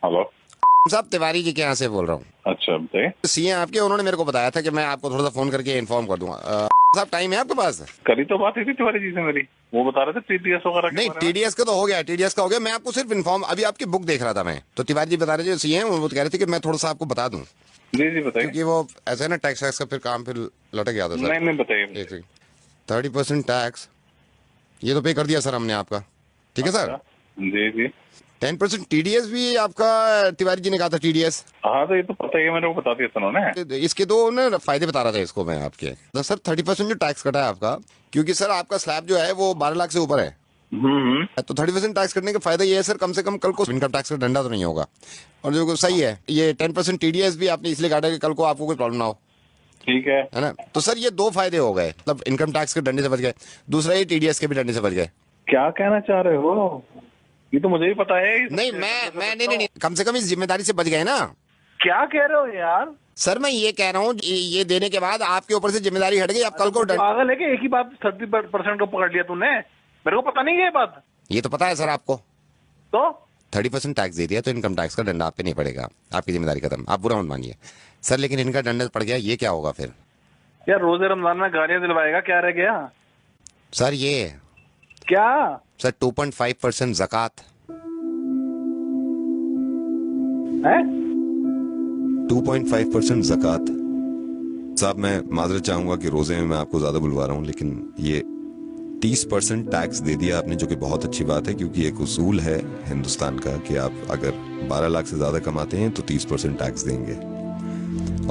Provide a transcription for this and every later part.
Hello साहब, तिवारी जी के यहाँ से बोल रहा हूँ। अच्छा बताइए। सीए आपके, उन्होंने मेरे को बताया था कि मैं आपको थोड़ा सा फोन करके इन्फॉर्म कर दूंगा। साहब, टाइम है आपके पास? करी तो बात ही थी तिवारी जी से मेरी, वो बता रहे थे टीटीएस वगैरह के नहीं, बारे में। टीडीएस का तो हो गया, टीडीएस का हो गया। मैं आपको सिर्फ इन्फॉर्म, अभी आपकी बुक देख रहा था मैं, तो तिवारी जी बता रहे थे, सीए हैं, वो कह रहे थे कि मैं थोड़ा सा आपको बता दूं, जी जी बताइए। क्योंकि वो ऐसा है ना, टैक्स वैक्स का फिर काम फिर लटक गया था सर। नहीं नहीं बताइए एक बताइए। सेकंड। 30% टैक्स ये तो पे कर दिया सर हमने आपका, ठीक है सर। अच्छा जी जी। 10% टीडीएस भी आपका, तिवारी जी ने कहा था टीडीएस। हाँ तो ये तो पता ही है, मेरे को बता दिया था उन्होंने। इसके दो ना फायदे बता रहा था इसको मैं आपके। तो सर 30% जो टैक्स कटा है आपका, क्योंकि सर आपका स्लैब जो है वो 12 लाख से ऊपर है, हम्म। तो 30% टैक्स कटने का फायदा ये है सर, कम से कम कल को इनकम टैक्स का डंडा तो नहीं होगा। और जो सही है, ये 10% टीडीएस भी आपने इसलिए काटा कि कल को आपको कोई प्रॉब्लम ना हो, ठीक है। है ना। तो सर ये दो फायदे हो गए, मतलब इनकम टैक्स के डंडे से बच गए, दूसरा ये टीडीएस के भी डंडे से बच गए। क्या कहना चाह रहे हो? ये तो मुझे ही पता है। ये सब नहीं, चीज़ें मैं नहीं, कम से कम इस जिम्मेदारी से बच गए ना। क्या कह रहे हो यार? सर मैं ये कह रहा हूँ, ये देने के बाद आपके ऊपर से जिम्मेदारी हट गई, आप कल को पागल है कि एक ही बात 30% को पकड़ लिया तूने? मेरे को पता नहीं है ये बात। ये तो पता है सर आपको। तो 30% टैक्स दे दिया तो इनकम टैक्स का डंडा आप पे नहीं पड़ेगा, आपकी जिम्मेदारी खत्म, आप बुरा मत मानिए सर। लेकिन इनका डंडा पड़ गया, ये क्या होगा फिर? यार रोजे रमजान में गालियां दिलवाएगा, क्या रह गया? सर ये क्या? सर 2.5% ज़कात। है? 2.5% ज़कात। साहब मैं माजरत चाहूंगा कि रोजे में मैं आपको ज्यादा बुलवा रहा हूँ, लेकिन ये 30% टैक्स दे दिया आपने, जो कि बहुत अच्छी बात है, क्योंकि एक उसूल है हिंदुस्तान का कि आप अगर 12 लाख से ज्यादा कमाते हैं तो 30% टैक्स देंगे,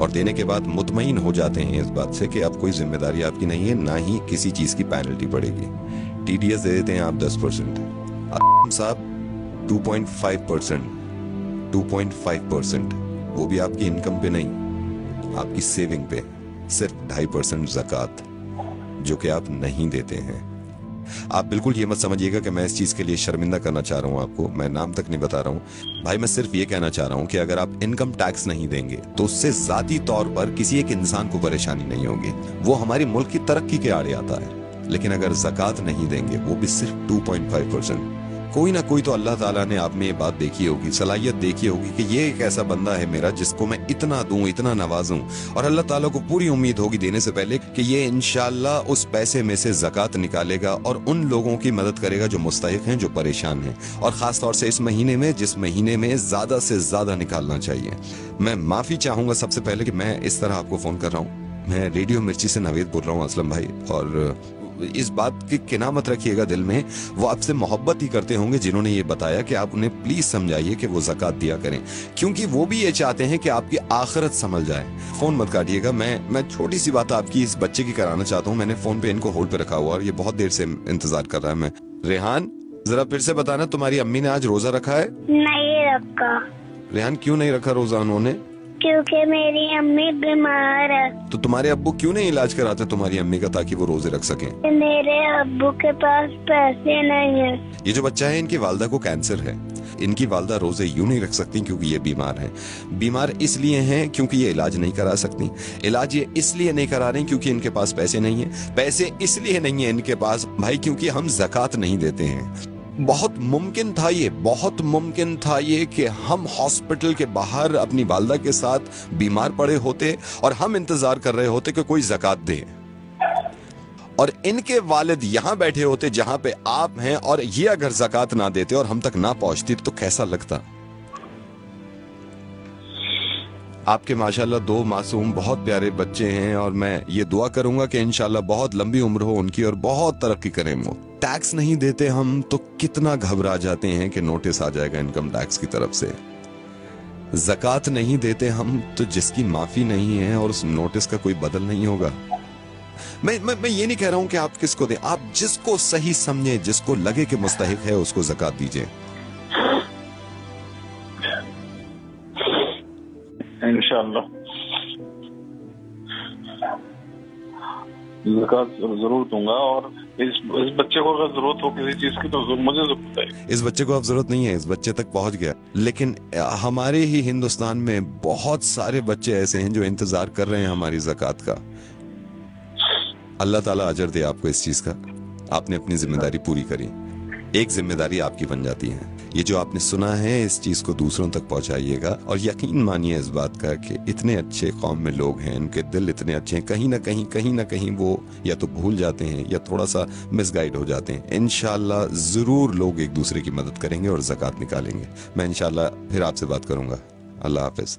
और देने के बाद मुतमईन हो जाते हैं इस बात से कि अब कोई जिम्मेदारी आपकी नहीं है, ना ही किसी चीज की पेनल्टी पड़ेगी। टीडीएस दे देते हैं आप 10%, साहब 2.5%, 2.5%, वो भी आपकी इनकम पे नहीं, आपकी सेविंग पे, सिर्फ 2.5% ज़कात, जो कि आप नहीं देते हैं। आप बिल्कुल ये मत समझिएगा कि मैं इस चीज के लिए शर्मिंदा करना चाह रहा हूं आपको, मैं नाम तक नहीं बता रहा हूं भाई। मैं सिर्फ ये कहना चाह रहा हूं कि अगर आप इनकम टैक्स नहीं देंगे तो उससे जाती तौर पर किसी एक इंसान को परेशानी नहीं होगी, वो हमारी मुल्क की तरक्की के आड़े आता है। लेकिन अगर ज़कात नहीं देंगे, वो भी सिर्फ 2.5%, कोई ना कोई तो अल्लाह ताला ने आप में ये बात देखी होगी, सलाहियत देखी होगी कि ये एक ऐसा बंदा है मेरा जिसको मैं इतना दूं, इतना नवाजूं, और अल्लाह ताला को पूरी उम्मीद होगी देने से पहले कि ये इंशाअल्लाह उस पैसे में से ज़कात निकालेगा और उन लोगों की मदद करेगा जो मुस्तहिक हैं, जो परेशान हैं, और खास तौर से इस महीने में, जिस महीने में ज्यादा से ज्यादा निकालना चाहिए। मैं माफी चाहूंगा सबसे पहले कि मैं इस तरह आपको फोन कर रहा हूँ। मैं रेडियो मिर्ची से नवेद बोल रहा हूँ असलम भाई, और इस बात की किना मत रखिएगा दिल में, वो आपसे मोहब्बत ही करते होंगे जिन्होंने ये बताया कि आप उन्हें प्लीज समझाइए कि वो ज़कात दिया करें, क्योंकि वो भी ये चाहते हैं कि आपकी आखिरत संभल जाए। फोन मत काटिएगा, मैं छोटी सी बात आपकी इस बच्चे की कराना चाहता हूँ। मैंने फोन पे इनको होल्ड पे रखा हुआ और ये बहुत देर से इंतजार कर रहा है। मैं रेहान, जरा फिर से बताना, तुम्हारी अम्मी ने आज रोजा रखा है? नहीं रखा। रेहान क्यों नहीं रखा रोजा उन्होंने? क्योंकि मेरी अम्मी बीमार है। तो तुम्हारे अब्बू क्यों नहीं इलाज कराते तुम्हारी अम्मी का, ताकि वो रोजे रख सकें? मेरे अब्बू के पास पैसे नहीं है। ये जो बच्चा है, इनकी वालदा को कैंसर है। इनकी वालदा रोजे यूं नहीं रख सकती क्योंकि ये बीमार हैं। बीमार इसलिए हैं क्योंकि ये इलाज नहीं करा सकती। इलाज ये इसलिए नहीं करा रही क्योंकि इनके पास पैसे नहीं है। पैसे इसलिए नहीं है इनके पास भाई क्योंकि हम ज़कात नहीं देते हैं। बहुत मुमकिन था ये, बहुत मुमकिन था ये कि हम हॉस्पिटल के बाहर अपनी वालदा के साथ बीमार पड़े होते और हम इंतजार कर रहे होते कि कोई ज़कात दे, और इनके वालिद यहां बैठे होते जहां पे आप हैं, और ये अगर ज़कात ना देते और हम तक ना पहुंचती तो कैसा लगता? आपके माशाल्लाह 2 मासूम बहुत प्यारे बच्चे हैं, और मैं ये दुआ करूंगा कि इंशाल्लाह बहुत लंबी उम्र हो उनकी और बहुत तरक्की करें वो। टैक्स नहीं देते हम तो कितना घबरा जाते हैं कि नोटिस आ जाएगा इनकम टैक्स की तरफ से। ज़कात नहीं देते हम तो जिसकी माफी नहीं है और उस नोटिस का कोई बदल नहीं होगा। मैं ये नहीं कह रहा हूं कि आप किसको दें, आप जिसको सही समझे, जिसको लगे कि मुस्तहिक है, उसको ज़कात दीजिए। इंशाअल्लाह ज़कात जरूर दूंगा, और इस बच्चे को अगर जरूरत हो किसी चीज की तो मुझे जरूरत है। इस बच्चे को अब जरूरत नहीं है, इस बच्चे तक पहुंच गया, लेकिन हमारे ही हिंदुस्तान में बहुत सारे बच्चे ऐसे हैं जो इंतजार कर रहे हैं हमारी ज़कात का। अल्लाह ताला अजर दे आपको इस चीज का, आपने अपनी जिम्मेदारी पूरी करी। एक जिम्मेदारी आपकी बन जाती है, ये जो आपने सुना है इस चीज को दूसरों तक पहुंचाइएगा और यकीन मानिए इस बात का कि इतने अच्छे कौम में लोग हैं, उनके दिल इतने अच्छे हैं, कहीं ना कहीं वो या तो भूल जाते हैं या थोड़ा सा मिसगाइड हो जाते हैं। इंशाल्लाह जरूर लोग एक दूसरे की मदद करेंगे और ज़कात निकालेंगे। मैं इंशाल्लाह फिर आपसे बात करूंगा। अल्लाह हाफिज।